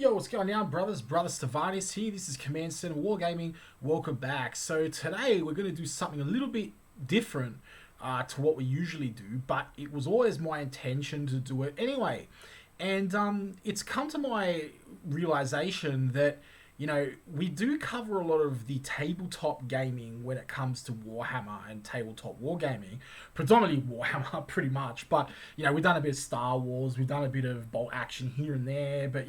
Yo, what's going on, brothers? Brother Stevanius here. This is Command Center Wargaming. Welcome back. So today we're going to do something a little bit different to what we usually do, but it was always my intention to do it anyway. And it's come to my realization that, we do cover a lot of the tabletop gaming when it comes to Warhammer and tabletop wargaming. Predominantly Warhammer, pretty much. But, we've done a bit of Star Wars, we've done a bit of bolt action here and there, but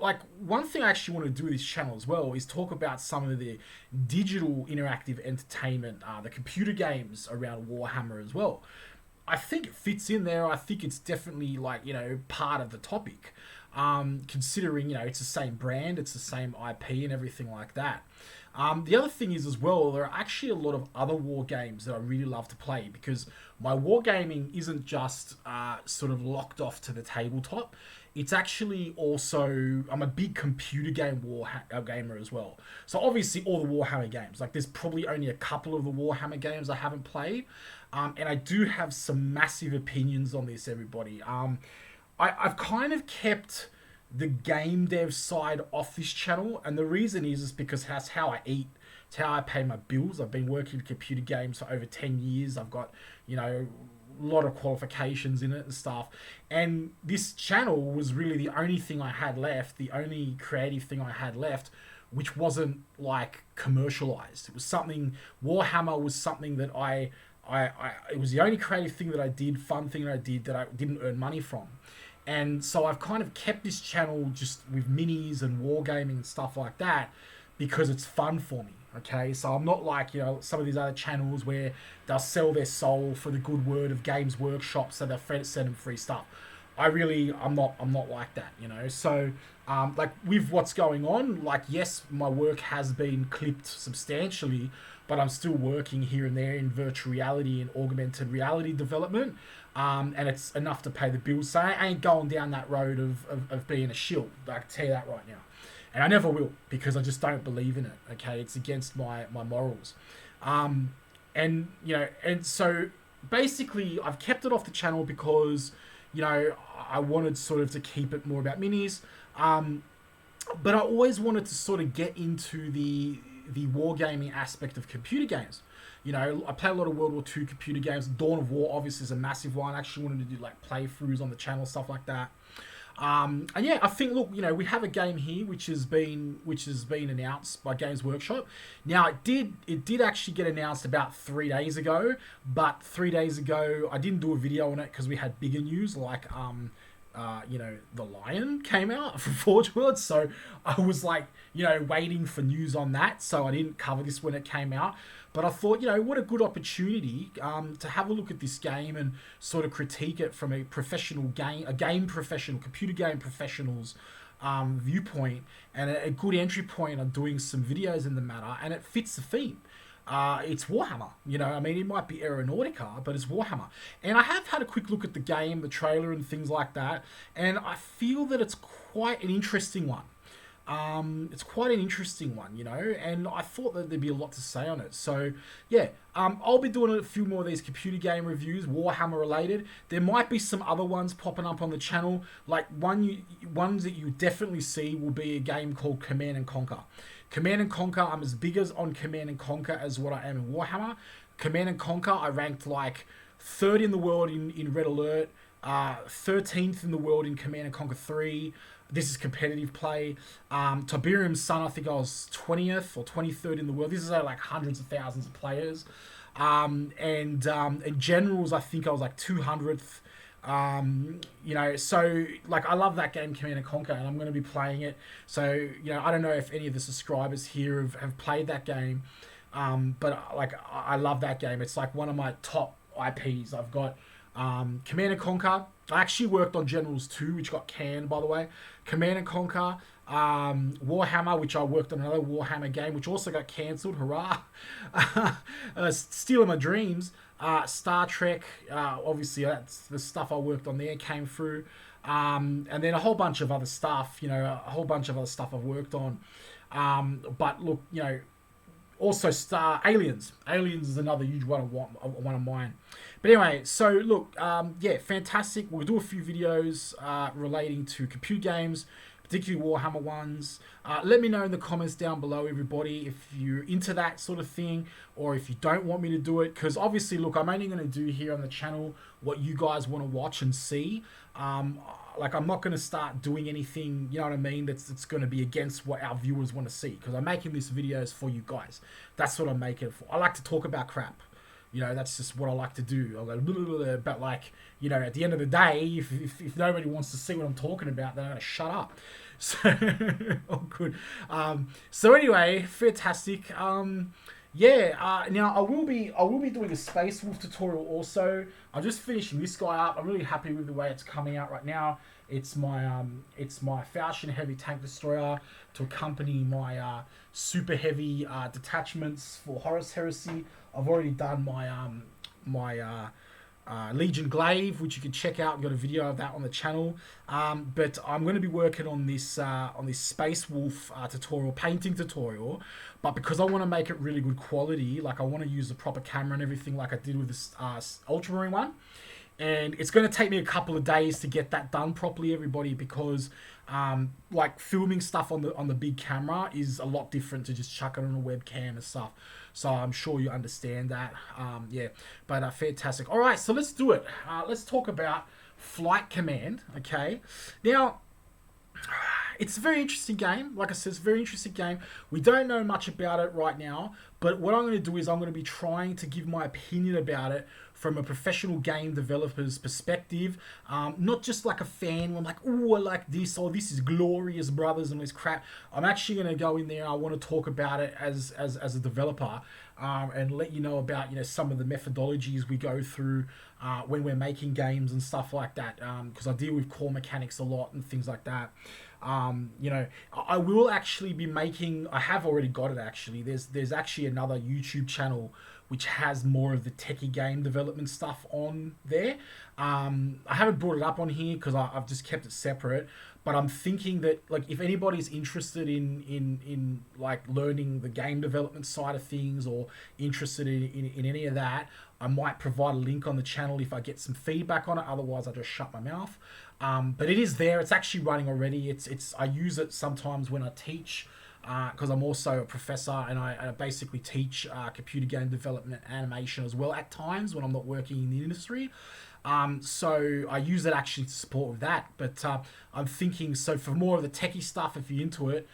like one thing I actually want to do with this channel as well is talk about some of the digital interactive entertainment, the computer games around Warhammer as well. I think it fits in there. I think it's definitely part of the topic. Considering, it's the same brand, it's the same IP and everything like that. The other thing is as well, there are actually a lot of other war games that I really love to play because my wargaming isn't just sort of locked off to the tabletop. It's actually also, I'm a big computer game gamer as well. So obviously all the Warhammer games, like there's probably only a couple of the Warhammer games I haven't played. And I do have some massive opinions on this, everybody. I've kind of kept the game dev side off this channel, and the reason is because that's how I eat. It's how I pay my bills. I've been working in computer games for over 10 years. I've got, a lot of qualifications in it and stuff. And this channel was really the only thing I had left, the only creative thing I had left, which wasn't like commercialized. It was something, Warhammer was something that it was the only creative thing that I did, fun thing that I did that I didn't earn money from. And so I've kind of kept this channel just with minis and wargaming and stuff like that because it's fun for me, okay? So I'm not like, some of these other channels where they'll sell their soul for the good word of Games Workshop so they'll send them free stuff. I'm not like that, So, like with what's going on, like, yes, my work has been clipped substantially, but I'm still working here and there in virtual reality and augmented reality development. And it's enough to pay the bills. So I ain't going down that road of being a shill. I can tell you that right now. And I never will because I just don't believe in it. Okay, it's against my morals. And so basically I've kept it off the channel because, I wanted sort of to keep it more about minis. But I always wanted to sort of get into the wargaming aspect of computer games. I play a lot of World War II computer games. Dawn of War obviously is a massive one. I actually wanted to do like playthroughs on the channel, stuff like that. And yeah, I think, look, we have a game here which has been announced by Games Workshop. Now it did actually get announced about 3 days ago, but 3 days ago I didn't do a video on it because we had bigger news like The Lion came out from Forge World, so I was like, waiting for news on that, so I didn't cover this when it came out. But I thought, what a good opportunity to have a look at this game and sort of critique it from a game professional, computer game professional's viewpoint, and a good entry point on doing some videos in the matter, and it fits the theme. It's Warhammer, it might be Aeronautica, but it's Warhammer. And I have had a quick look at the game, the trailer and things like that, and I feel that it's quite an interesting one. And I thought that there'd be a lot to say on it. So, yeah, I'll be doing a few more of these computer game reviews, Warhammer related. There might be some other ones popping up on the channel. Like, ones that you definitely see will be a game called Command and Conquer. Command and Conquer, I'm as big as on Command and Conquer as what I am in Warhammer. Command and Conquer, I ranked like 3rd in the world in Red Alert, 13th in the world in Command and Conquer 3. This is competitive play. Tiberium's Sun, I think I was 20th or 23rd in the world. This is like hundreds of thousands of players. And Generals, I think I was like 200th. So like I love that game, Command and Conquer, and I'm going to be playing it. So, I don't know if any of the subscribers here have played that game. But like I love that game. It's like one of my top IPs. I've got Command and Conquer. I actually worked on Generals 2, which got canned, by the way. Command and Conquer, Warhammer, which I worked on another Warhammer game, which also got cancelled. Hurrah! Stealing my dreams. Star Trek, obviously that's the stuff I worked on there, came through. And then a whole bunch of other stuff, a whole bunch of other stuff I've worked on. But look, Also, Aliens. Aliens is another huge one of mine. But anyway, so look, yeah, fantastic. We'll do a few videos relating to computer games, particularly Warhammer ones. Let me know in the comments down below, everybody, if you're into that sort of thing, or if you don't want me to do it. Because obviously, look, I'm only going to do here on the channel what you guys want to watch and see. Like, I'm not going to start doing anything, you know what I mean, that's going to be against what our viewers want to see. Because I'm making these videos for you guys. That's what I'm making it for. I like to talk about crap. You know, that's just what I like to do. I go blah, blah, blah, but like, you know, at the end of the day, if nobody wants to see what I'm talking about, then I'm going to shut up. So, oh, good. So anyway, fantastic. Yeah. Now I will be doing a Space Wolf tutorial also. I'm just finishing this guy up. I'm really happy with the way it's coming out right now. It's my Falchion heavy tank destroyer to accompany my super heavy detachments for Horus Heresy. I've already done my Legion Glaive, which you can check out. I've got a video of that on the channel. But I'm going to be working on this Space Wolf painting tutorial. But because I want to make it really good quality, like I want to use the proper camera and everything, like I did with this Ultramarine one. And it's going to take me a couple of days to get that done properly, everybody, because like filming stuff on the big camera is a lot different to just chuck it on a webcam and stuff. So I'm sure you understand that. Yeah, but fantastic. All right, so let's do it. Let's talk about Flight Command. Okay, now it's a very interesting game. Like I said, it's a very interesting game. We don't know much about it right now, but what I'm going to do is I'm going to be trying to give my opinion about it from a professional game developer's perspective, not just like a fan. I'm like, oh, I like this, or this is glorious, brothers, and this crap. I'm actually going to go in there. I want to talk about it as a developer, and let you know about, you know, some of the methodologies we go through when we're making games and stuff like that. Because I deal with core mechanics a lot and things like that. You know, I will actually be making. I have already got it actually. There's actually another YouTube channel which has more of the techie game development stuff on there. I haven't brought it up on here because I've just kept it separate. But I'm thinking that, like, if anybody's interested in like learning the game development side of things, or interested in any of that, I might provide a link on the channel if I get some feedback on it. Otherwise, I just shut my mouth. But it is there. It's actually running already. I use it sometimes when I teach, because I'm also a professor, and I basically teach computer game development animation as well at times when I'm not working in the industry. So I use it actually to support with that. But I'm thinking, so for more of the techie stuff, if you're into it,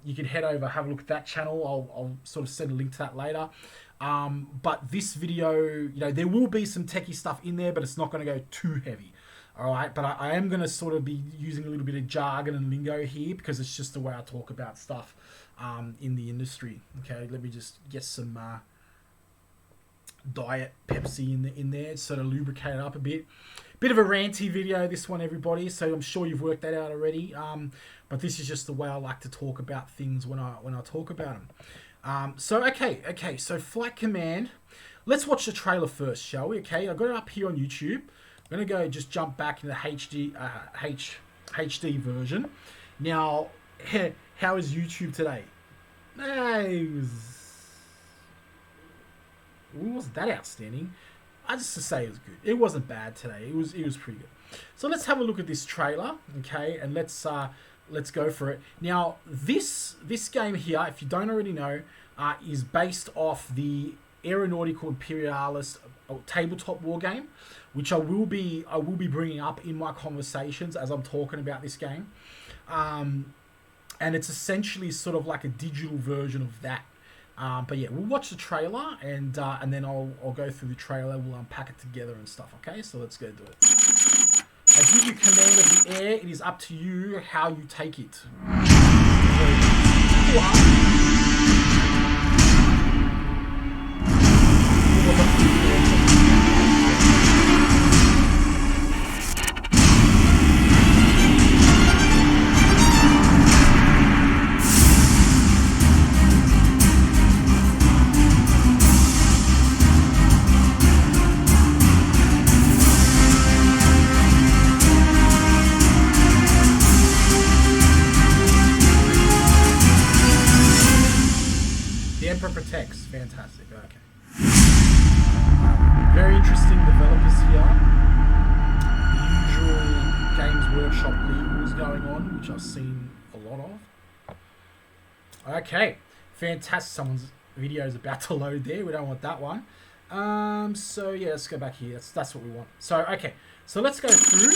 you can head over, have a look at that channel. I'll sort of send a link to that later. But this video, you know, there will be some techie stuff in there, but it's not going to go too heavy. All right, but I am going to sort of be using a little bit of jargon and lingo here, because it's just the way I talk about stuff in the industry. Okay, let me just get some Diet Pepsi in there, sort of lubricate it up a bit. Bit of a ranty video, this one, everybody, so I'm sure you've worked that out already. But this is just the way I like to talk about things when I talk about them. So okay, so Flight Command. Let's watch the trailer first, shall we? Okay, I've got it up here on YouTube. I'm going to go just jump back in the HD version. Now, how is YouTube today? It wasn't that outstanding. I just to say it was good. It wasn't bad today. It was pretty good. So let's have a look at this trailer, okay? And let's go for it. Now, this game here, if you don't already know, is based off the Aeronautica Imperialis tabletop war game, which I will be bringing up in my conversations as I'm talking about this game. And it's essentially sort of like a digital version of that. But yeah, we'll watch the trailer, and then I'll go through the trailer. We'll unpack it together and stuff. Okay, so let's go do it. I give you command of the air. It is up to you how you take it. Warhammer Protects. Fantastic. Okay. Very interesting developers here. Usual Games Workshop legals going on, which I've seen a lot of. Okay. Fantastic. Someone's video is about to load there. We don't want that one. So yeah, let's go back here. That's what we want. So okay. So let's go through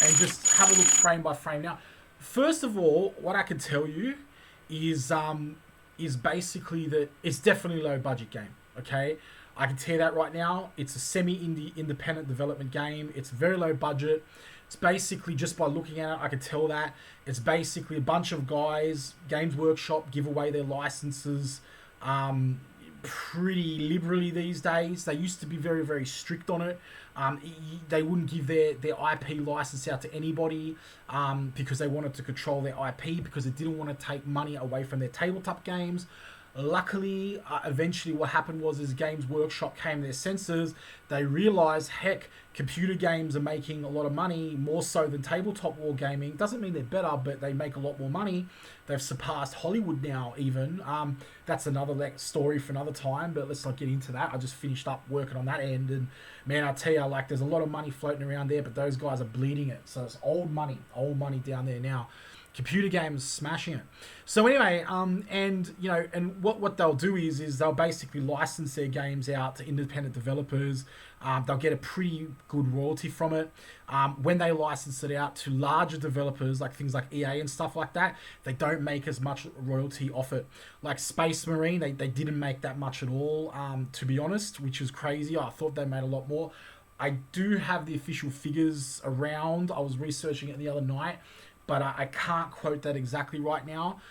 and just have a look frame by frame. Now, first of all, what I can tell you is basically that it's definitely a low budget game. Okay, I can tell you that right now. It's a semi-indie independent development game. It's very low budget. It's basically, just by looking at it, I can tell that it's basically a bunch of guys. Games Workshop give away their licenses pretty liberally these days. They used to be very, very strict on it. They wouldn't give their IP license out to anybody because they wanted to control their IP, because they didn't want to take money away from their tabletop games. Luckily, eventually what happened was Games Workshop came to their senses. They realized, heck, computer games are making a lot of money, more so than tabletop wargaming. Doesn't mean they're better, but they make a lot more money. They've surpassed Hollywood now, even. That's another story for another time, but let's not get into that. I just finished up working on that end, and man, I tell you, like, there's a lot of money floating around there, but those guys are bleeding it. So it's old money down there now. Computer games smashing it. So anyway, and you know, and what they'll do is they'll basically license their games out to independent developers. They'll get a pretty good royalty from it. When they license it out to larger developers, like things like EA and stuff like that, they don't make as much royalty off it. Like Space Marine, they didn't make that much at all, to be honest, which is crazy. I thought they made a lot more. I do have the official figures around. I was researching it the other night, but I can't quote that exactly right now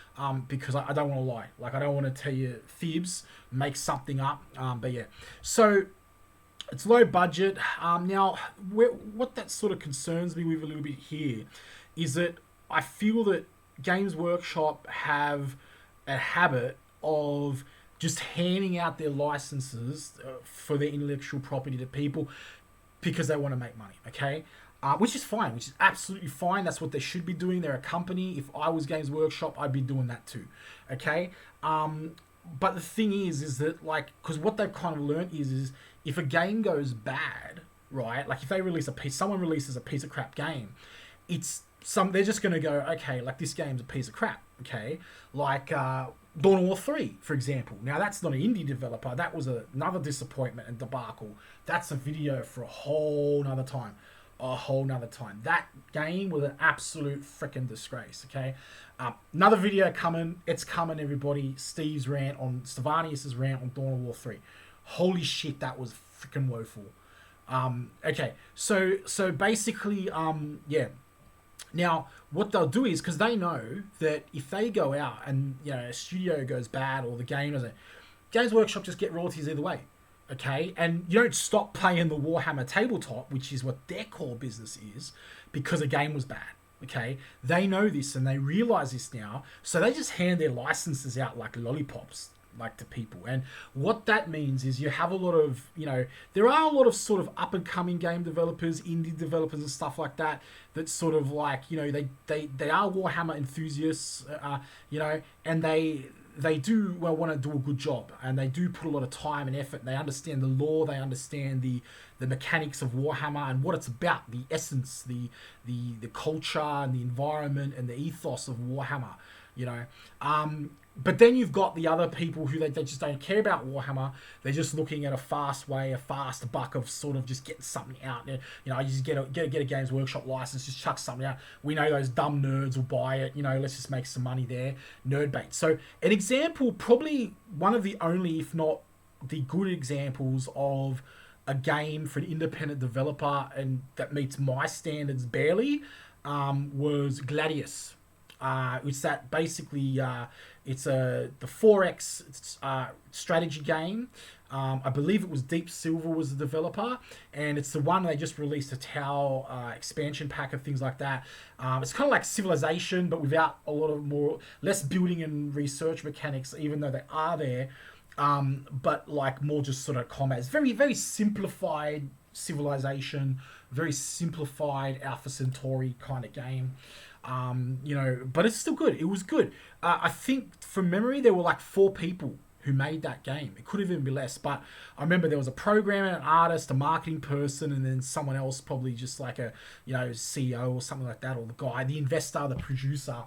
because I don't want to lie. Like, I don't want to tell you fibs, make something up. But yeah, so it's low budget. Now, what that sort of concerns me with a little bit here is that I feel that Games Workshop have a habit of just handing out their licenses for their intellectual property to people because they want to make money, okay? Which is fine, which is absolutely fine. That's what they should be doing. They're a company. If I was Games Workshop, I'd be doing that too, okay? But the thing is that, like, because what they've kind of learned is if a game goes bad, right? Like, if they release someone releases a piece of crap game, they're just going to go, okay, like, this game's a piece of crap, okay? Like, Dawn of War 3, for example. Now, that's not an indie developer. That was another disappointment and debacle. That's a video for a whole nother time. That game was an absolute freaking disgrace, okay? Another video coming. It's coming, everybody. Stevanius' rant on Dawn of War 3. Holy shit, that was freaking woeful. Okay, so basically, yeah. Now, what they'll do is, because they know that if they go out and, you know, a studio goes bad or the game doesn't, Games Workshop just get royalties either way. Okay, and you don't stop playing the Warhammer tabletop, which is what their core business is, because a game was bad. Okay, they know this and they realize this now, so they just hand their licenses out like lollipops, like, to people. And what that means is you have a lot of, you know, there are a lot of sort of up and coming game developers, indie developers and stuff like that, that sort of, like, you know, they are Warhammer enthusiasts, you know, and they do want to do a good job, and they do put a lot of time and effort, and they understand the lore, they understand the mechanics of Warhammer and what it's about, the essence, the culture and the environment and the ethos of Warhammer, you know. But then you've got the other people who they just don't care about Warhammer. They're just looking at a fast buck of sort of just getting something out. You know, you just get a Games Workshop license, just chuck something out. We know those dumb nerds will buy it. You know, let's just make some money there. Nerd bait. So an example, probably one of the only, if not the good examples of a game for an independent developer and that meets my standards barely, was Gladius. It's that basically it's the 4X strategy game. I believe it was Deep Silver was the developer, and it's the one they just released a Tau expansion pack of things like that. It's kind of like Civilization, but without less building and research mechanics, even though they are there. But like more just sort of combat. It's very, very simplified Civilization, very simplified Alpha Centauri kind of game. You know, but it's still good. It was good. I think from memory there were like 4 people who made that game. It could have even been less, but I remember there was a programmer, an artist, a marketing person, and then someone else, probably just like a CEO or something like that, or the guy, the investor, the producer.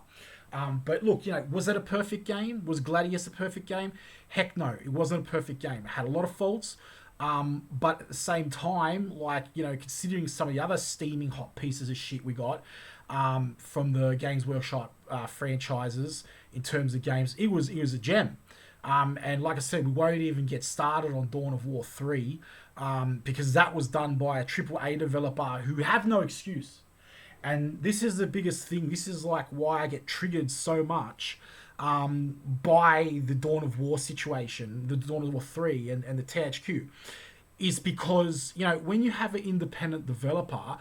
But look, was it a perfect game? Was Gladius a perfect game? Heck no, it wasn't a perfect game. It had a lot of faults. But at the same time, considering some of the other steaming hot pieces of shit we got from the Games Workshop franchises in terms of games, it was a gem. And like I said, we won't even get started on Dawn of War 3 because that was done by a AAA developer who have no excuse. And this is the biggest thing. This is like why I get triggered so much by the Dawn of War situation, the Dawn of War 3 and the THQ, is because, when you have an independent developer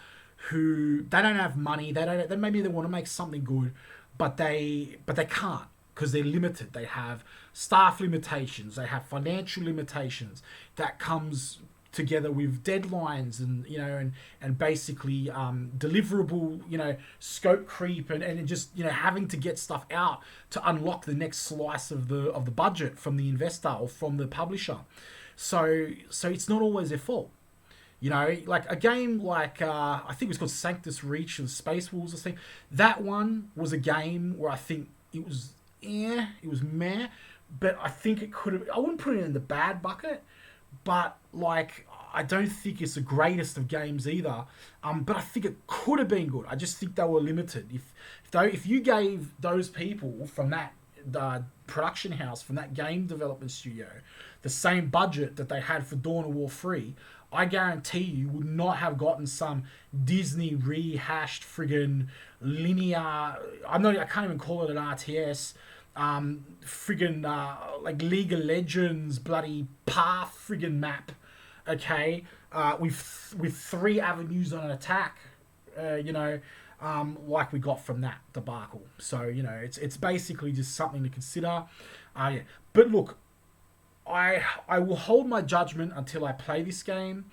who, they don't have money, maybe they want to make something good, but they can't because they're limited. They have staff limitations, they have financial limitations that comes together with deadlines and basically deliverable scope creep and just having to get stuff out to unlock the next slice of the budget from the investor or from the publisher. So it's not always their fault. Like a game like I think it was called Sanctus Reach of Space Wolves or something. That one was a game where I think it was meh, but I think it could have. I wouldn't put it in the bad bucket, but I don't think it's the greatest of games either. But I think it could have been good. I just think they were limited. If you gave those people from that production house, from that game development studio, the same budget that they had for Dawn of War 3, I guarantee you would not have gotten some Disney rehashed friggin' linear. I can't even call it an RTS. Like League of Legends bloody path friggin' map, okay, with 3 avenues on an attack, like we got from that debacle. So it's basically just something to consider. But look, I will hold my judgment until I play this game.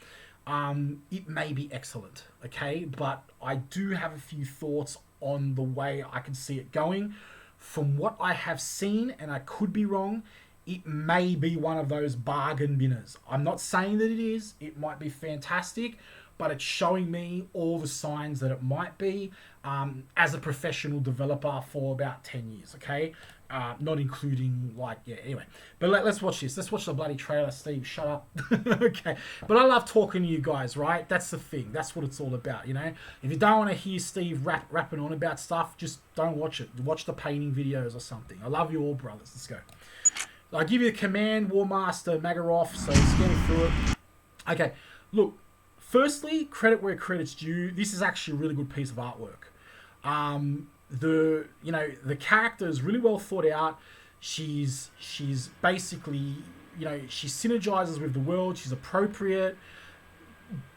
It may be excellent, okay, but I do have a few thoughts on the way I can see it going. From what I have seen, and I could be wrong, it may be one of those bargain binners. I'm not saying that it is. It might be fantastic, but it's showing me all the signs that it might be as a professional developer for about 10 years, okay? Not including, anyway. But let's watch this. Let's watch the bloody trailer, Steve. Shut up. Okay. But I love talking to you guys, right? That's the thing. That's what it's all about, If you don't want to hear Steve rapping on about stuff, just don't watch it. Watch the painting videos or something. I love you all, brothers. Let's go. I give you the command, War Master, Magaroff, so scanning through it. Okay. Look, firstly, credit where credit's due. This is actually a really good piece of artwork. The character is really well thought out. She's basically, she synergizes with the world. She's appropriate.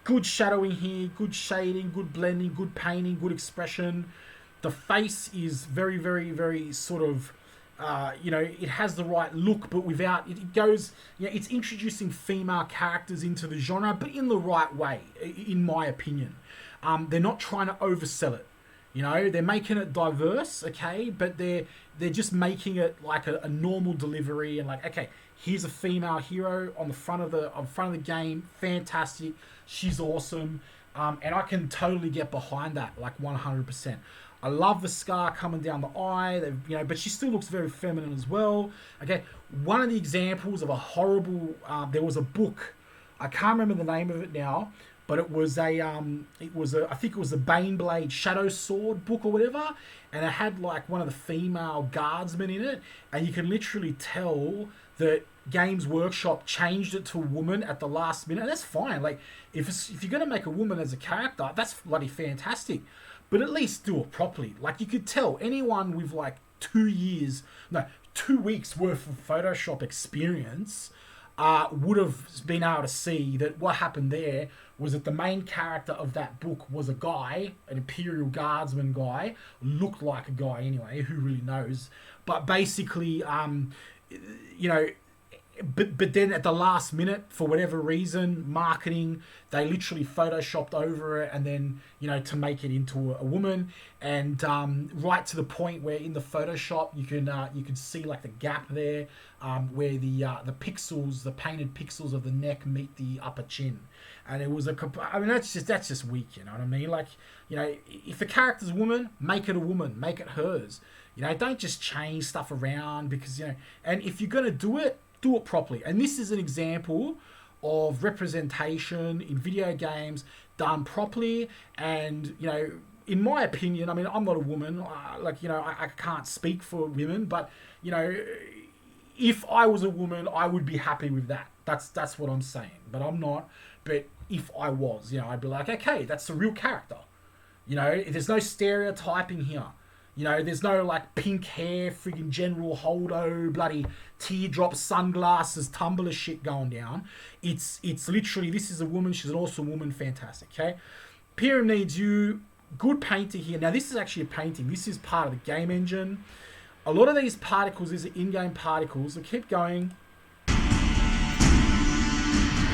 Good shadowing here, good shading, good blending, good painting, good expression. The face is very, very, very sort of, it has the right look, but without, it goes, it's introducing female characters into the genre, but in the right way, in my opinion. They're not trying to oversell it. They're making it diverse, okay, but they're just making it like a normal delivery and okay, here's a female hero on the front of the game, fantastic, she's awesome, and I can totally get behind that 100%. I love the scar coming down the eye, but she still looks very feminine as well. Okay, one of the examples of a horrible, there was a book, I can't remember the name of it now, but I think it was the Baneblade Shadow Sword book or whatever, and it had one of the female guardsmen in it, and you can literally tell that Games Workshop changed it to a woman at the last minute, and that's fine. If you're gonna make a woman as a character, that's bloody fantastic, but at least do it properly. You could tell anyone with 2 weeks worth of Photoshop experience would have been able to see that what happened there was that the main character of that book was a guy, an Imperial Guardsman guy, looked like a guy anyway, who really knows, but basically, but then at the last minute, for whatever reason, marketing, they literally photoshopped over it, and then, you know, to make it into a woman, and right to the point where in the Photoshop you can see like the gap there, where the pixels, the painted pixels of the neck meet the upper chin, and it was I mean, that's just weak, you know what I mean? Like, you know, if the character's a woman, make it a woman, make it hers. You know, don't just change stuff around because, you know, and if you're gonna do it properly. And this is an example of representation in video games done properly. And, you know, in my opinion, I mean, I'm not a woman, like, you know, I can't speak for women, but, you know, if I was a woman, I would be happy with that. That's what I'm saying. But I'm not. But if I was, you know, I'd be like, okay, that's the real character. You know, there's no stereotyping here. You know, there's no like pink hair, friggin' General Holdo, bloody teardrop sunglasses, tumbler shit going down. It's literally, this is a woman, she's an awesome woman, fantastic, okay? Imperium needs you, good painter here. Now, this is actually a painting. This is part of the game engine. A lot of these particles, these are in-game particles. So keep going.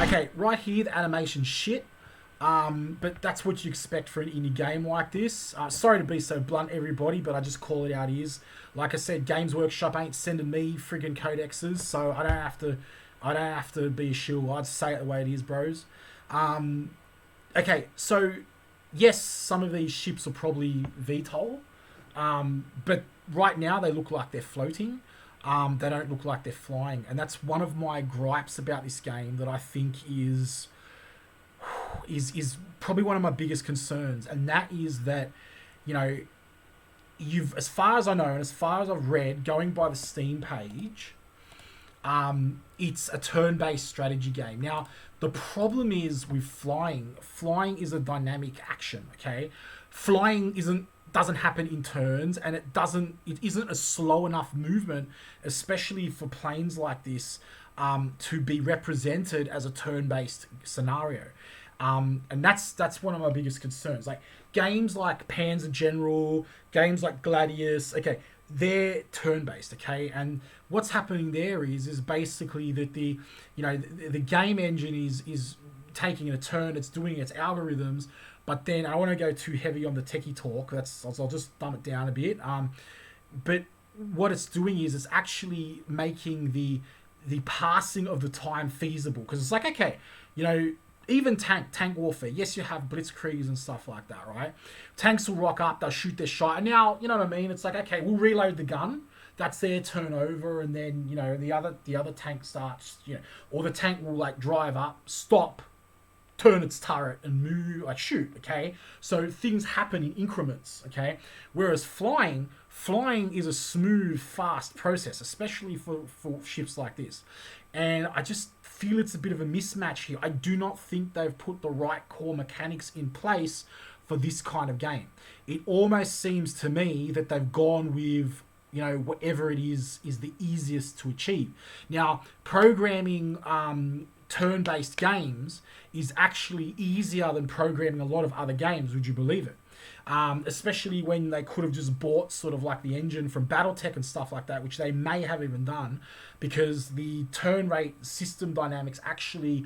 Okay, right here, the animation shit. But that's what you expect for an indie game like this. Sorry to be so blunt, everybody, but I just call it out is. Like I said, Games Workshop ain't sending me friggin' codexes, so I don't have to be a shill. I'd say it the way it is, bros. Okay, so yes, some of these ships are probably VTOL, but right now they look like they're floating. They don't look like they're flying, and that's one of my gripes about this game that I think is probably one of my biggest concerns, and that is that, you know, as far as I know and as far as I've read, going by the Steam page, it's a turn-based strategy game. Now, the problem is with flying is a dynamic action, okay? Flying doesn't happen in turns, and it isn't a slow enough movement, especially for planes like this, to be represented as a turn-based scenario. And that's one of my biggest concerns. Like games like Panzer General, games like Gladius, okay, they're turn-based, okay? And what's happening there is basically that the game engine is taking a turn, it's doing its algorithms, but then I don't want to go too heavy on the techie talk. I'll just dumb it down a bit. But what it's doing is it's actually making the passing of the time feasible, because it's like, okay, you know, even tank warfare, yes, you have blitzkriegs and stuff like that, right? Tanks will rock up, they'll shoot their shot, and now, you know what I mean, it's like, okay, we'll reload the gun, that's their turnover, and then, you know, the other tank starts, you know, or the tank will like drive up, stop, turn its turret and move, like shoot, okay? So things happen in increments, okay? Whereas flying is a smooth, fast process, especially for ships like this. And I just feel it's a bit of a mismatch here. I do not think they've put the right core mechanics in place for this kind of game. It almost seems to me that they've gone with, you know, whatever it is the easiest to achieve. Now, programming turn-based games is actually easier than programming a lot of other games, would you believe it? Especially when they could have just bought sort of like the engine from Battletech and stuff like that, which they may have even done, because the turn rate system dynamics actually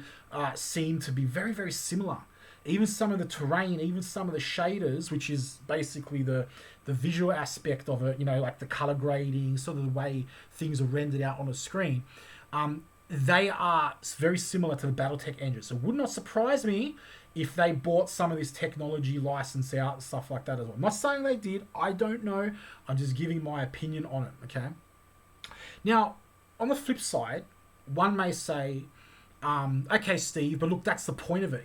seem to be very, very similar. Even some of the terrain, even some of the shaders, which is basically the visual aspect of it, you know, like the color grading, sort of the way things are rendered out on a screen, they are very similar to the Battletech engine. So it would not surprise me if they bought some of this technology license out and stuff like that as well. I'm not saying they did. I don't know. I'm just giving my opinion on it, okay? Now, on the flip side, one may say, okay, Steve, but look, that's the point of it.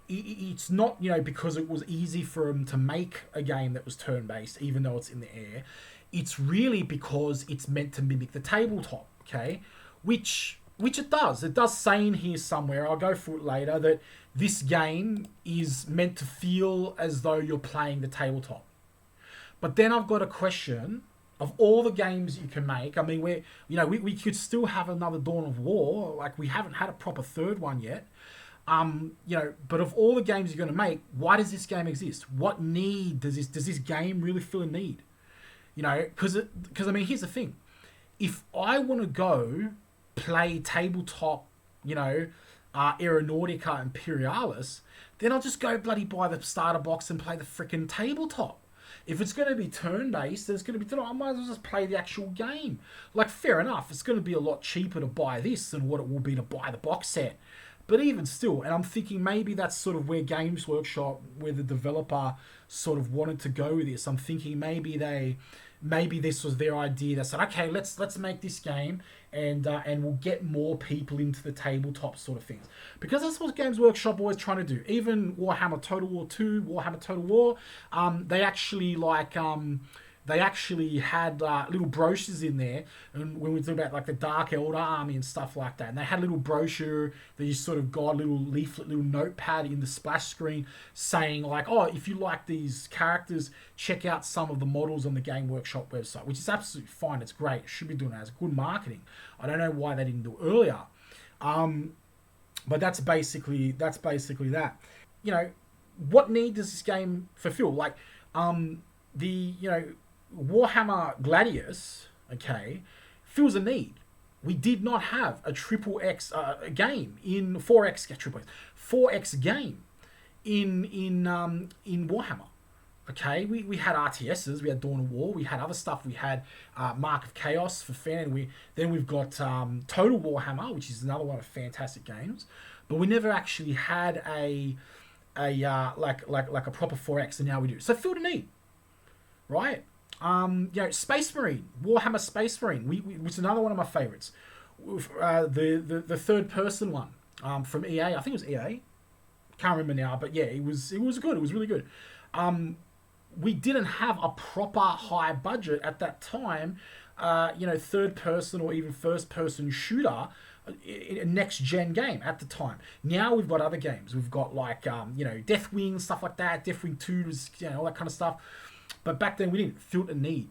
It's not, you know, because it was easy for them to make a game that was turn-based, even though it's in the air. It's really because it's meant to mimic the tabletop, okay? Which it does. It does say in here somewhere, I'll go through it later, that this game is meant to feel as though you're playing the tabletop. But then I've got a question of all the games you can make. I mean, we could still have another Dawn of War. Like, we haven't had a proper third one yet. But of all the games you're going to make, why does this game exist? What need does this game really feel a need? You know, because I mean, here's the thing. If I want to go play tabletop, Aeronautica Imperialis, then I'll just go bloody buy the starter box and play the freaking tabletop. If it's going to be turn-based, then it's going to be... I might as well just play the actual game. Like, fair enough, it's going to be a lot cheaper to buy this than what it will be to buy the box set. But even still, and I'm thinking maybe that's sort of where Games Workshop, where the developer sort of wanted to go with this. I'm thinking maybe this was their idea. They said, okay, let's make this game and we'll get more people into the tabletop sort of things. Because that's what Games Workshop always trying to do. Even Warhammer Total War 2, Warhammer Total War, they actually had little brochures in there, and when we talk about like the Dark Elder Army and stuff like that, and they had a little brochure that you sort of got a little leaflet, little notepad in the splash screen saying like, oh, if you like these characters, check out some of the models on the Game Workshop website, which is absolutely fine. It's great. It should be doing that. It's good marketing. I don't know why they didn't do it earlier. But that's basically that. What need does this game fulfill? Like, Warhammer Gladius, fills a need. We did not have a triple X game in 4X game in Warhammer. We had RTSs, we had Dawn of War, we had other stuff, we had Mark of Chaos for fan. Then we've got Total Warhammer, which is another one of fantastic games, but we never actually had a proper 4X, and now we do. So filled a need, right? Space Marine, Warhammer Space Marine, which is another one of my favorites. The third person one from EA, I think it was EA. Can't remember now, but yeah, it was good. It was really good. We didn't have a proper high budget at that time, third person or even first person shooter, a next gen game at the time. Now we've got other games. We've got like Deathwing, stuff like that, Deathwing 2, all that kind of stuff. But back then we didn't feel the need.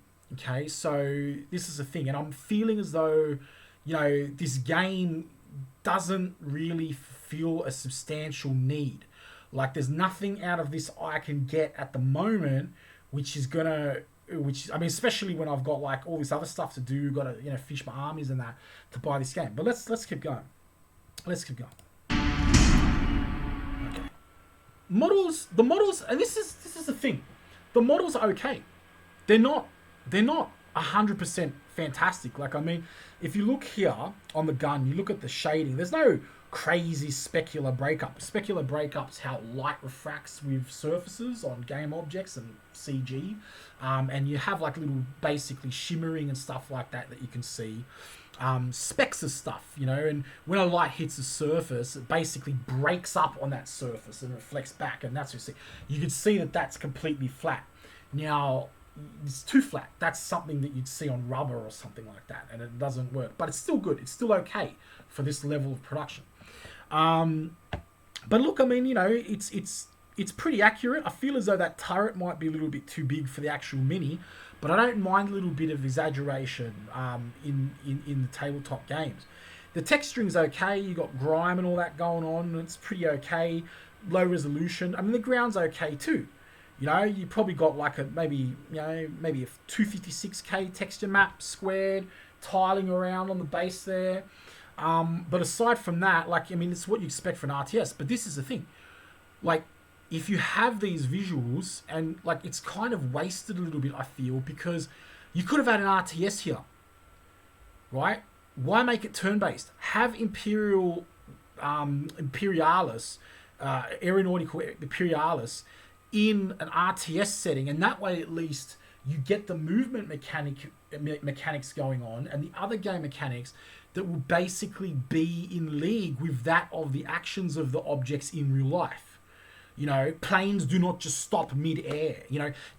So this is the thing, and I'm feeling as though this game doesn't really feel a substantial need. Like, there's nothing out of this I can get at the moment, especially when I've got like all this other stuff to do, got to fish my armies and that to buy this game. But let's keep going. Okay. The models, and this is the thing. The models are okay. They're not 100% fantastic. Like, if you look here on the gun, you look at the shading, there's no crazy specular breakup. Specular breakup's how light refracts with surfaces on game objects and CG. And you have like little basically shimmering and stuff like that you can see. Specks of stuff, and when a light hits a surface, it basically breaks up on that surface and reflects back, and that's what you see. You can see that that's completely flat. Now, it's too flat. That's something that you'd see on rubber or something like that, and it doesn't work. But it's still good. It's still okay for this level of production. But look, it's pretty accurate. I feel as though that turret might be a little bit too big for the actual Mini, but I don't mind a little bit of exaggeration in the tabletop games. The texturing's okay. You got grime and all that going on. It's pretty okay. Low resolution. The ground's okay too. You probably got like maybe a 256K texture map squared, tiling around on the base there. But aside from that, it's what you expect for an RTS. But this is the thing. Like, if you have these visuals, and it's kind of wasted a little bit, I feel, because you could have had an RTS here, right? Why make it turn-based? Have Imperialis, Aeronautica Imperialis in an RTS setting, and that way at least you get the movement mechanics going on, and the other game mechanics that will basically be in league with that of the actions of the objects in real life. Planes do not just stop mid-air.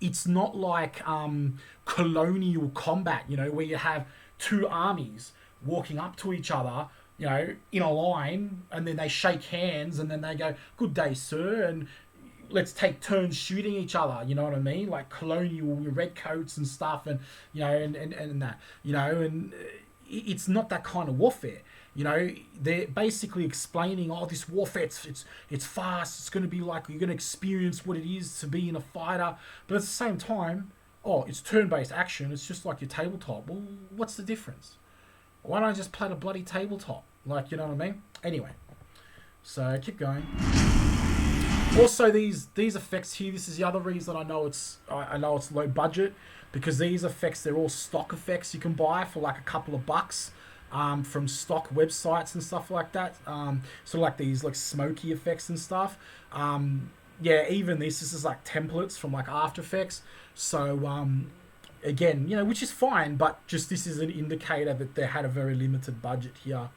It's not like colonial combat, where you have two armies walking up to each other, in a line, and then they shake hands, and then they go, "Good day, sir," and let's take turns shooting each other. You know what I mean? Like colonial redcoats and stuff, and and that. And it's not that kind of warfare. They're basically explaining, this warfare, it's fast, it's going to be like, you're going to experience what it is to be in a fighter, but at the same time, it's turn-based action, it's just like your tabletop. Well, what's the difference? Why don't I just play the bloody tabletop? Like, you know what I mean? Anyway, so keep going. Also, these effects here, this is the other reason I know it's low budget, because these effects, they're all stock effects you can buy for like a couple of bucks from stock websites and stuff like that. So like these like smoky effects and stuff. Yeah, even this is like templates from like After Effects. So again, you know, which is fine, but just this is an indicator that they had a very limited budget here.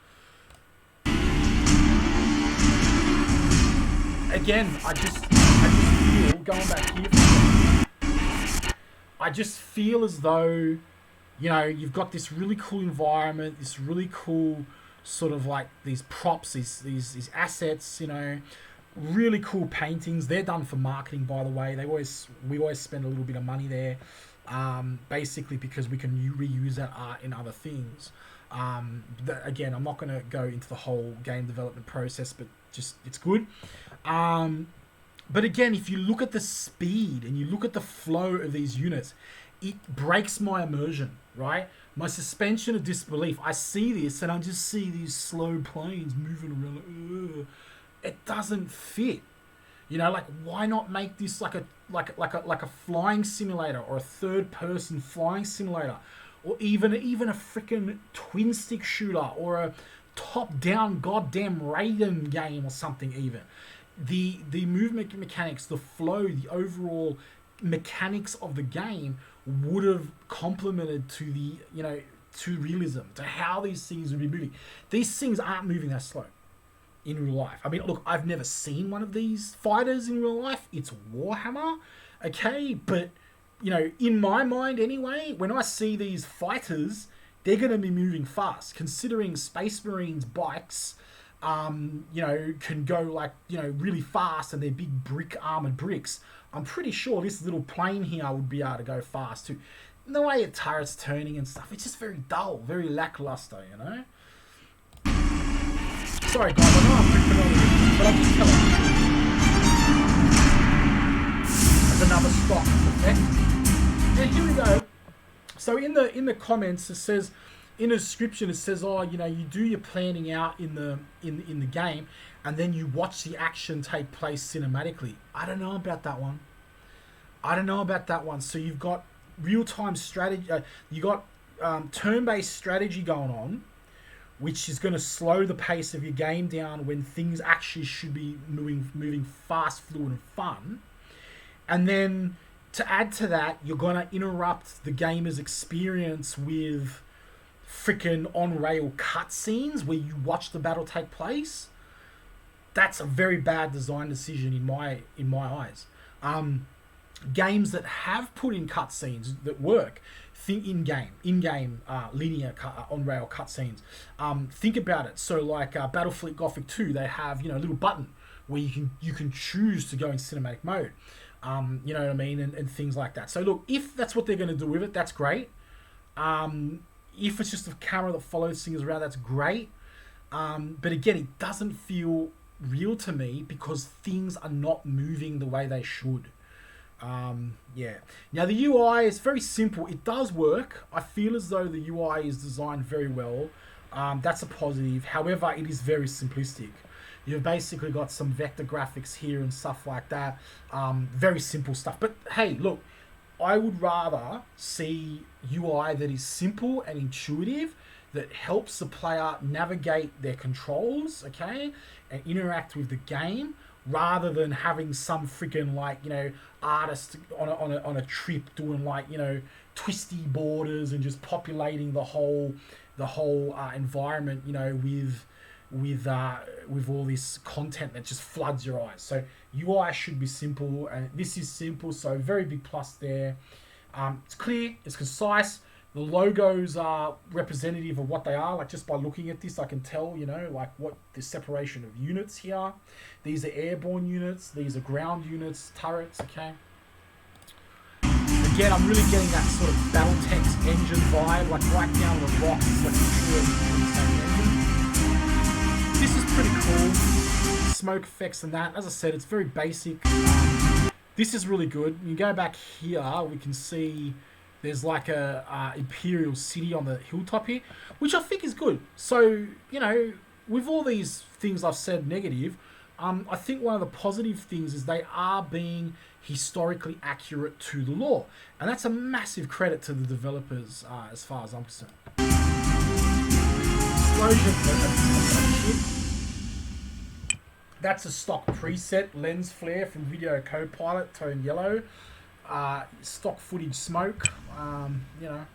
Again, I just feel, going back here, I just feel as though, you know, you've got this really cool environment, this really cool sort of like these props, these assets, you know, really cool paintings. They're done for marketing, by the way. We always spend a little bit of money there, basically because we can reuse that art in other things. Again, I'm not going to go into the whole game development process, but just it's good. But again, if you look at the speed and you look at the flow of these units, it breaks my immersion, right? My suspension of disbelief. I see this and I just see these slow planes moving around. Like, it doesn't fit. You know, like, why not make this like a flying simulator, or a third-person flying simulator, or even a freaking twin-stick shooter, or a top-down goddamn Raiden game or something even. The movement mechanics, the flow, the overall mechanics of the game would have complemented to the, you know, to realism, to how these things would be moving. These things aren't moving that slow in real life. I mean, look, I've never seen one of these fighters in real life. It's Warhammer, okay? But, you know, in my mind anyway, when I see these fighters, they're going to be moving fast, considering Space Marines bikes, you know, can go like, you know, really fast, and they're big armored bricks. I'm pretty sure this little plane here would be able to go fast too. And the way a turret's turning and stuff, it's just very dull, very lackluster, you know? Sorry guys, I know I'm ripping on it, but I'm just telling you. That's another stock effect. And here we go. So in the comments it says, in a description it says, oh, you know, you do your planning out in the game, and then you watch the action take place cinematically. I don't know about that one. So you've got real-time strategy, you got turn-based strategy going on, which is going to slow the pace of your game down when things actually should be moving fast, fluid, and fun. And then to add to that, you're going to interrupt the gamer's experience with freaking on-rail cutscenes where you watch the battle take place. That's a very bad design decision in my eyes. Games that have put in cutscenes that work, think in-game linear on-rail cutscenes. Think about it. So like Battlefleet Gothic 2, they have, you know, a little button where you can choose to go in cinematic mode. You know what I mean, and things like that. So look, if that's what they're going to do with it, that's great. If it's just a camera that follows things around, that's great. But again, it doesn't feel real to me because things are not moving the way they should. Yeah. Now the UI is very simple. It does work. I feel as though the UI is designed very well. That's a positive. However, it is very simplistic. You've basically got some vector graphics here and stuff like that. Very simple stuff. But hey, look, I would rather see UI that is simple and intuitive, that helps the player navigate their controls, okay, and interact with the game, rather than having some freaking, like, you know, artist on a trip doing, like, you know, twisty borders and just populating the whole environment, you know, with all this content that just floods your eyes. So UI should be simple, and this is simple, so very big plus there. It's clear, it's concise. The logos are representative of what they are. Like, just by looking at this, I can tell, you know, like what the separation of units here. These are airborne units. These are ground units, turrets, okay? Again, I'm really getting that sort of Battletech engine vibe, like right down the rock, like engine. This is pretty cool. Smoke effects and that. As I said, it's very basic. This is really good. You go back here, we can see There's like a imperial city on the hilltop here, which I think is good. So, you know, with all these things I've said negative, I think one of the positive things is they are being historically accurate to the lore. And that's a massive credit to the developers as far as I'm concerned. Explosion. That's a stock preset lens flare from Video Copilot, tone yellow. Stock footage smoke, you know.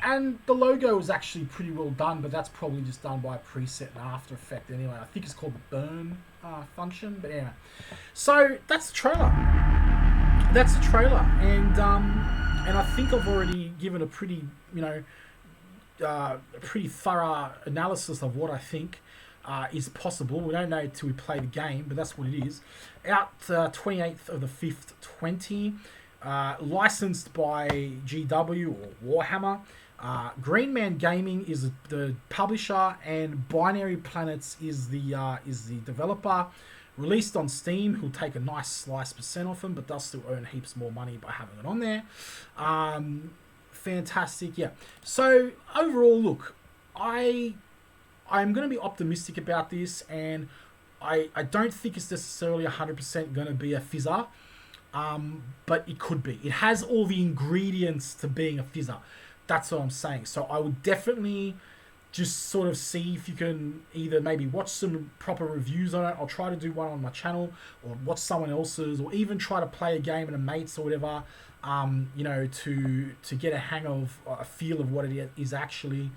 And the logo is actually pretty well done, but that's probably just done by a preset and After Effect anyway. I think it's called the burn function, but anyway. So that's the trailer. That's the trailer, and I think I've already given a pretty, you know, a pretty thorough analysis of what I think is possible. We don't know until we play the game, but that's what it is. Out 28th of the 5th, 20. Licensed by GW or Warhammer. Green Man Gaming is the publisher, and Binary Planets is the developer. Released on Steam, who'll take a nice slice % off them, but does still earn heaps more money by having it on there. Fantastic, yeah. So overall, look, I'm going to be optimistic about this, and I don't think it's necessarily 100% going to be a fizzer, but it could be. It has all the ingredients to being a fizzer. That's what I'm saying. So I would definitely just sort of see if you can either maybe watch some proper reviews on it. I'll try to do one on my channel, or watch someone else's, or even try to play a game with a mates or whatever, you know, to get a hang of, a feel of what it is actually.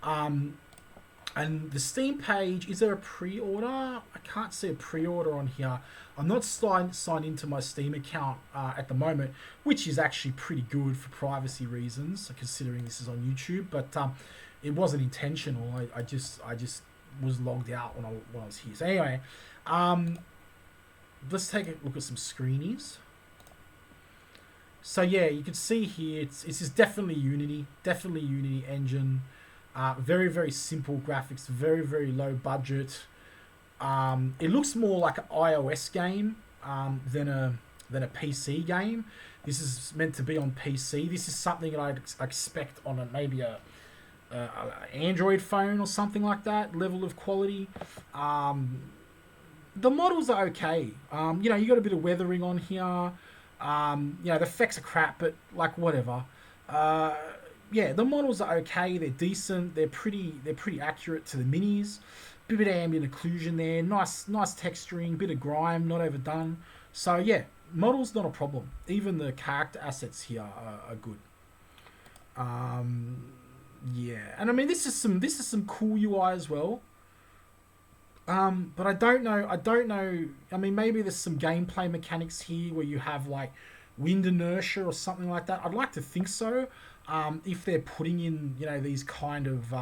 And the Steam page, is there a pre-order? I can't see a pre-order on here. I'm not signed into my Steam account at the moment, which is actually pretty good for privacy reasons, considering this is on YouTube. But it wasn't intentional. I just was logged out when I was here. So anyway, let's take a look at some screenies. So yeah, you can see here, it's just definitely Unity engine. Very, very simple graphics, very, very low budget. It looks more like an iOS game than a PC game. This is meant to be on PC. This is something that I'd expect on maybe a Android phone or something like that level of quality. The models are okay. You know, you got a bit of weathering on here. You know, the effects are crap, but like whatever. Yeah, the models are okay. They're decent. They're pretty accurate to the minis. Bit of ambient occlusion there. Nice texturing. Bit of grime, not overdone. So yeah, models not a problem. Even the character assets here are good. Yeah, and I mean this is some cool UI as well. But I don't know. I mean, maybe there's some gameplay mechanics here where you have like wind inertia or something like that. I'd like to think so. If they're putting in, you know, these kind of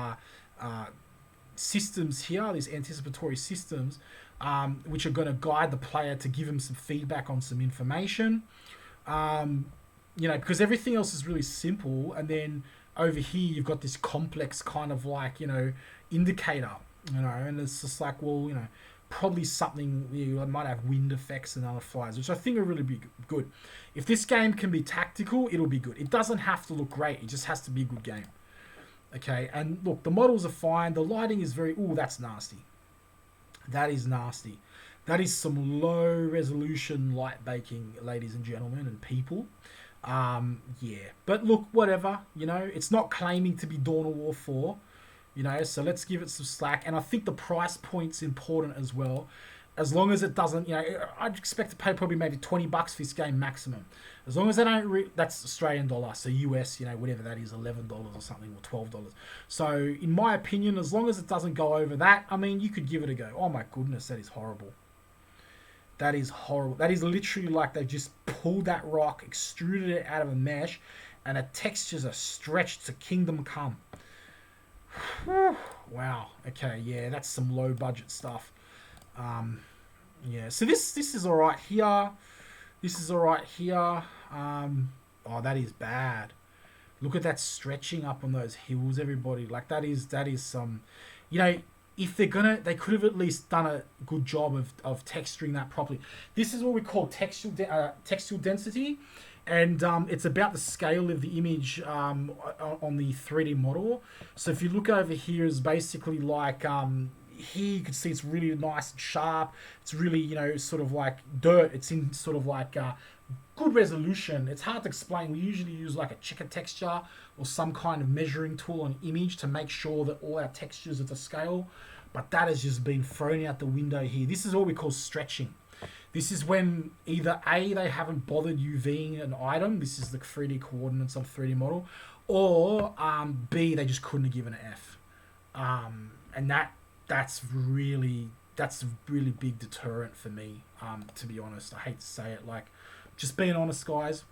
systems here, these anticipatory systems, which are going to guide the player to give them some feedback on some information. You know, because everything else is really simple, and then over here you've got this complex kind of like, you know, indicator, you know, and it's just like, well, you know, probably something, you might have wind effects and other flies, which I think are really be good. If this game can be tactical, it'll be good. It doesn't have to look great. It just has to be a good game. Okay, and look, the models are fine. The lighting is very... Ooh, that's nasty. That is nasty. That is some low-resolution light baking, ladies and gentlemen and people. Yeah, but look, whatever. You know, it's not claiming to be Dawn of War 4. You know, so let's give it some slack. And I think the price point's important as well. As long as it doesn't, you know, I'd expect to pay probably maybe $20 for this game maximum. As long as they don't, that's Australian dollar, so US, you know, whatever that is, $11 or something, or $12. So, in my opinion, as long as it doesn't go over that, I mean, you could give it a go. Oh my goodness, that is horrible. That is horrible. That is literally like they've just pulled that rock, extruded it out of a mesh, and the textures are stretched to Kingdom Come. Wow. Okay, yeah, that's some low budget stuff. Yeah, so this is all right here. This is all right here. Oh, that is bad. Look at that stretching up on those hills, everybody. Like that is some, you know, if they're gonna, they could have at least done a good job of texturing that properly. This is what we call textual density, And it's about the scale of the image on the 3D model. So if you look over here, is basically like here you can see it's really nice and sharp. It's really, you know, sort of like dirt. It's in sort of like good resolution. It's hard to explain. We usually use like a checker texture or some kind of measuring tool on image to make sure that all our textures are to scale. But that has just been thrown out the window here. This is what we call stretching. This is when either A, they haven't bothered UVing an item. This is the 3D coordinates of 3D model. Or B, they just couldn't have given an F. And that's a really big deterrent for me, to be honest. I hate to say it. Like, just being honest, guys.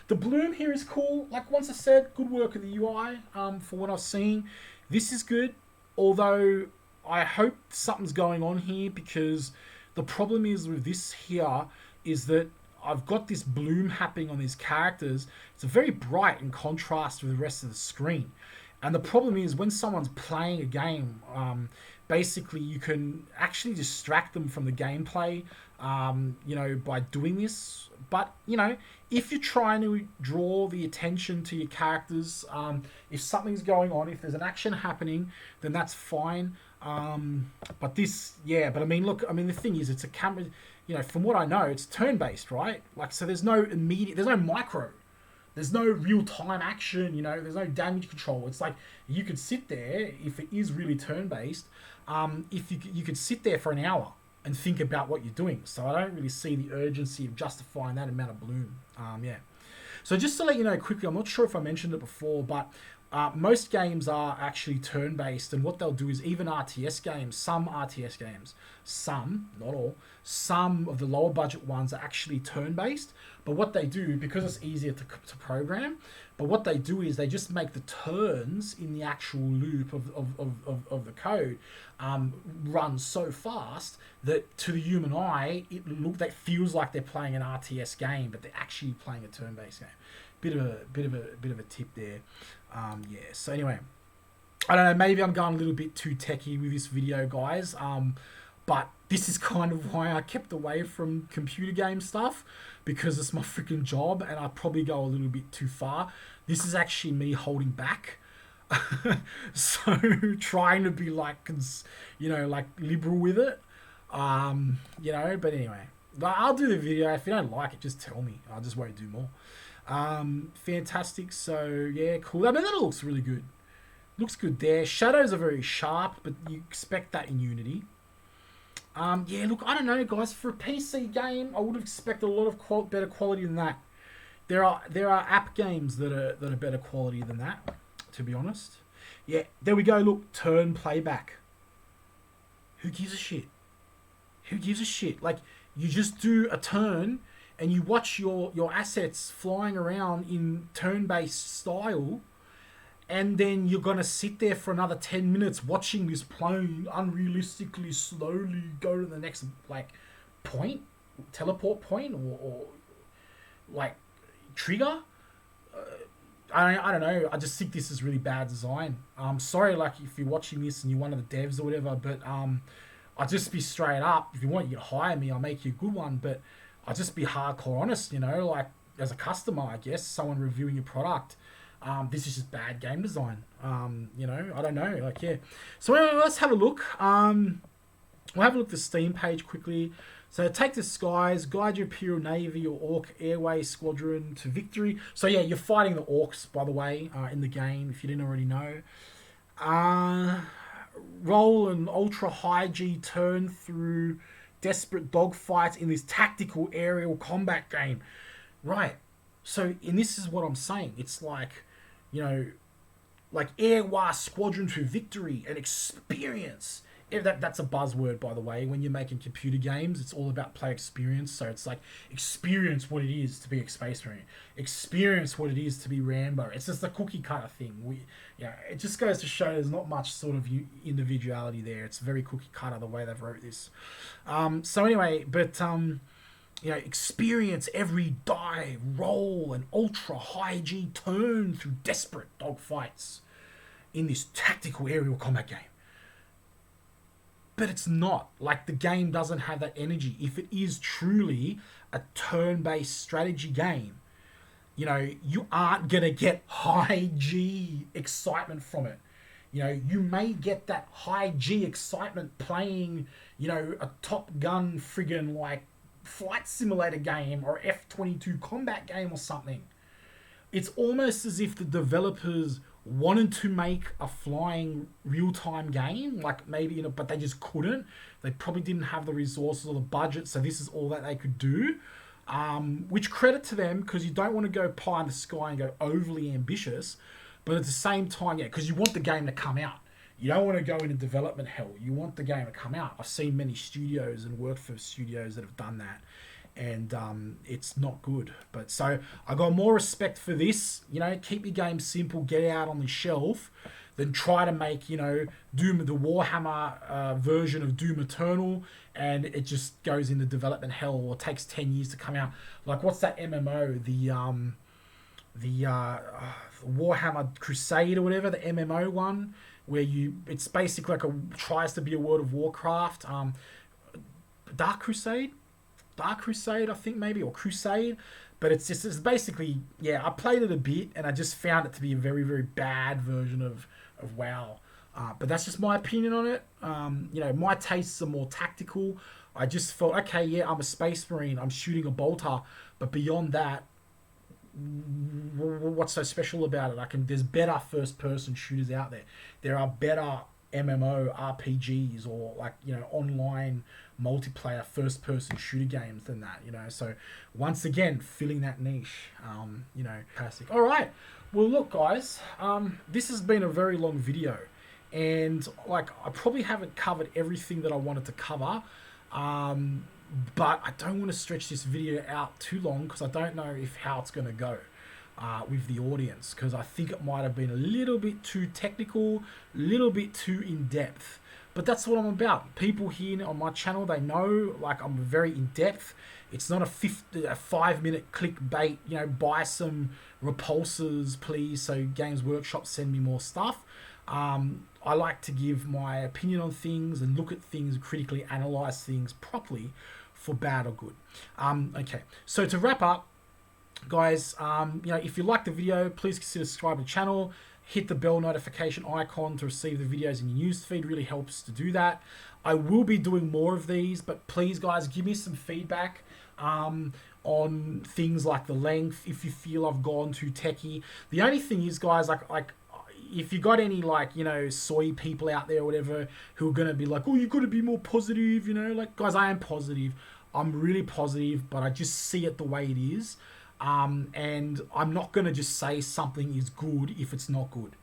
The bloom here is cool. Like, once I said, good work of the UI for what I've seen. This is good. Although, I hope something's going on here, because the problem is with this here is that I've got this bloom happening on these characters. It's very bright in contrast with the rest of the screen. And the problem is when someone's playing a game, basically you can actually distract them from the gameplay, you know, by doing this. But, you know, if you're trying to draw the attention to your characters, if something's going on, if there's an action happening, then that's fine. But this, yeah, but I mean, look, I mean, the thing is, it's a camera, you know, from what I know, it's turn-based, right? Like, so there's no immediate, there's no micro. There's no real-time action, you know, there's no damage control. It's like, you could sit there, if it is really turn-based, if you could sit there for an hour and think about what you're doing. So I don't really see the urgency of justifying that amount of bloom. Yeah. So just to let you know quickly, I'm not sure if I mentioned it before, but most games are actually turn-based, and what they'll do is even RTS games, some RTS games, some, not all, some of the lower budget ones are actually turn-based, but what they do, because it's easier to program, but what they do is they just make the turns in the actual loop of the code run so fast that to the human eye, that feels like they're playing an RTS game, but they're actually playing a turn-based game. Bit of a tip there. Yeah, so anyway, I don't know, maybe I'm going a little bit too techie with this video, guys, but this is kind of why I kept away from computer game stuff, because it's my freaking job and I probably go a little bit too far. This is actually me holding back. So trying to be like, you know, like liberal with it, you know, but anyway, I'll do the video. If you don't like it, just tell me. I just won't do more. Fantastic. So yeah, cool. I mean, that looks really good. Looks good there. Shadows are very sharp, but you expect that in Unity. Yeah, look, I don't know, guys. For a PC game, I would expect a lot of better quality than that. There are app games that are better quality than that, to be honest. Yeah, there we go. Look, turn playback. Who gives a shit? Who gives a shit? Like, you just do a turn and you watch your assets flying around in turn-based style, and then you're going to sit there for another 10 minutes watching this plane unrealistically slowly go to the next, like, point, teleport point, or like, trigger. I don't know. I just think this is really bad design. Sorry, like, if you're watching this and you're one of the devs or whatever, but I'll just be straight up. If you want, you can hire me. I'll make you a good one, but I'll just be hardcore honest, you know, like, as a customer, I guess, someone reviewing your product. This is just bad game design. You know, I don't know, like, yeah. So anyway, let's have a look. We'll have a look at the Steam page quickly. So take the skies, guide your Imperial Navy or Orc Airway Squadron to victory. So yeah, you're fighting the Orcs, by the way, in the game, if you didn't already know. Roll an ultra high G turn through desperate dogfights in this tactical aerial combat game. Right. So, and this is what I'm saying. It's like, you know, like Air War Squadron to victory and experience. That's a buzzword, by the way. When you're making computer games, it's all about play experience. So it's like, experience what it is to be a Space Marine. Experience what it is to be Rambo. It's just a cookie cutter thing. It just goes to show there's not much sort of individuality there. It's very cookie cutter the way they've wrote this. So anyway, but you know, experience every die, roll, and ultra high G turn through desperate dogfights in this tactical aerial combat game. but it's not. Like, the game doesn't have that energy. If it is truly a turn-based strategy game, you know, you aren't going to get high G excitement from it. You know, you may get that high G excitement playing, you know, a Top Gun friggin' like flight simulator game or F-22 combat game or something. It's almost as if the developers wanted to make a flying real-time game, like maybe, you know, but they just couldn't. They probably didn't have the resources or the budget, so this is all that they could do. Which credit to them, because you don't want to go pie in the sky and go overly ambitious, but at the same time, yeah, because you want the game to come out. You don't want to go into development hell. You want the game to come out. I've seen many studios and worked for studios that have done that, and it's not good. But so I got more respect for this. You know, keep your game simple, get it out on the shelf, than try to make, you know, Doom, the Warhammer version of Doom Eternal, and it just goes into development hell or takes 10 years to come out. Like, what's that MMO? The Warhammer Crusade or whatever, the MMO one, where it's basically like tries to be a World of Warcraft. Dark Crusade, I think maybe, or Crusade. But it's basically, yeah, I played it a bit and I just found it to be a very, very bad version of WoW. But that's just my opinion on it. You know, my tastes are more tactical. I just felt, okay, yeah, I'm a Space Marine, I'm shooting a bolter, but beyond that, what's so special about it? There's better first-person shooters out there. There are better MMO RPGs or, like, you know, online multiplayer first-person shooter games than that, you know. So once again, filling that niche, you know, classic. All right, well, look, guys, this has been a very long video, and like, I probably haven't covered everything that I wanted to cover, but I don't want to stretch this video out too long, because I don't know how it's going to go with the audience, because I think it might have been a little bit too technical, a little bit too in-depth. But that's what I'm about. People here on my channel, they know, like, I'm very in-depth. It's not a 5-minute clickbait, you know, buy some repulsors, please, so Games Workshop send me more stuff. I like to give my opinion on things and look at things, critically analyze things properly, for bad or good. Okay, so to wrap up, guys, you know, if you like the video, please consider subscribing to the channel. Hit the bell notification icon to receive the videos in your newsfeed. Really helps to do that. I will be doing more of these, but please, guys, give me some feedback on things like the length, if you feel I've gone too techie. The only thing is, guys, like if you got any, like, you know, soy people out there or whatever who are going to be like, oh, you've got to be more positive, you know, like, guys, I am positive. I'm really positive, but I just see it the way it is. And I'm not going to just say something is good if it's not good.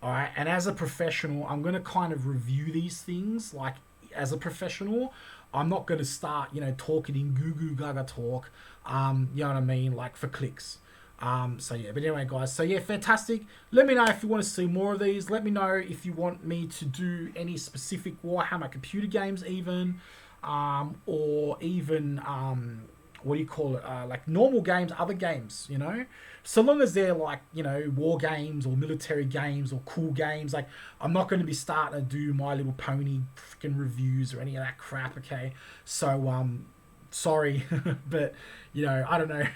All right. And as a professional, I'm going to kind of review these things. Like, as a professional, I'm not going to start, you know, talking in goo goo gaga talk. You know what I mean? Like, for clicks. So yeah, but anyway, guys, so yeah, fantastic. Let me know if you want to see more of these. Let me know if you want me to do any specific Warhammer computer games even, or even, what do you call it, like normal games, other games, you know, so long as they're like, you know, war games or military games or cool games. Like, I'm not going to be starting to do My Little Pony freaking reviews or any of that crap, okay? So, sorry, but, you know, I don't know.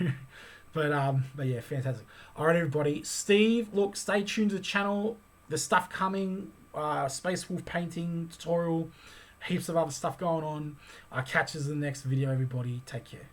But yeah, fantastic. All right, everybody. Steve, look, stay tuned to the channel. There's stuff coming, Space Wolf painting tutorial, heaps of other stuff going on. Catch us in the next video, everybody. Take care.